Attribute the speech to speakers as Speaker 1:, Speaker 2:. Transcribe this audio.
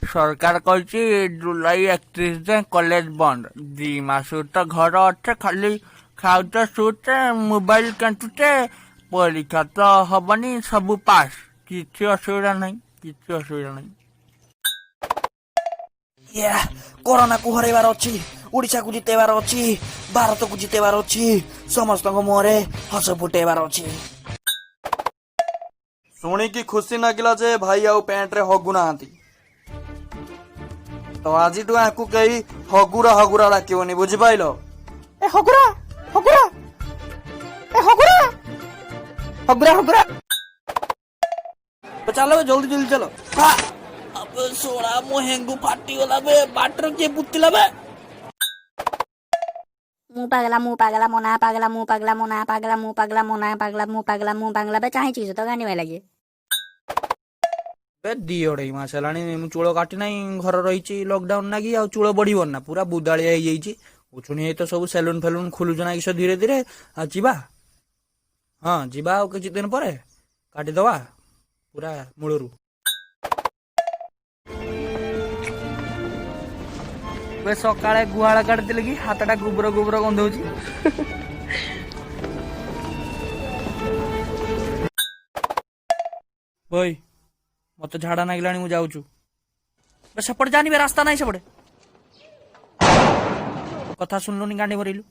Speaker 1: सरकार कहछि जुलाई 31 जाए कॉलेज बंद 2 मास तो घर अच्छे खाली खाऊचे शुचे मोबाइल केंचुचे परीक्षा तो हबनी सब पास किसी असुविधा नहीं किसी असुविधा नहीं।
Speaker 2: कोरोना को हरैबार अच्छी ओडिशा को जितेबार अच्छी भारत को जितेबार अच्छी समस्त मुहरे हस फुटेबार अच्छी।
Speaker 3: शुणिकी खुशी नागिला जे भाई आउ पैंट रे हगु नाहांती तो आज आपको कही हगुरा हगुरा डाकिबनी बुझिपाइल।
Speaker 2: ए हगुरा हगुरा ए हगुरा हगुरा हगुरा चलो जल्दी जल्दी चलो। अब सोना मोहेंगु फाटी गला बे बाटर के पुतिला बे
Speaker 4: मुंह पागला मोना पागला मुंह पागला मोना पागला मुंह पागला मोना पागला मुंह पागला मुंह पागला बे चाहे चीज तो गानी में लगे
Speaker 1: बे 2.5 मास हेलानी मु चूल काटी नाही घर रही लॉकडाउन नागी आ चूल बढ़िबन ना पूरा बुदालिया हो जाइए उछुनी तो सब सैलून फैलून खोलुछ ना कि धीरे धीरे आ जीवा हाँ जीवा आ किछि दिन पर काटी दवा पूरा मूलरू। बे सकाळे गुहाळ काटतिले कि हातटा गुबर गुबर गंधौची भाई मत झाड़ा नागिलानी मु जाऊचु बे सेपटे जानी बे रास्ता नहीं सेपटे कथा सुनलुनी गांडी भरिलु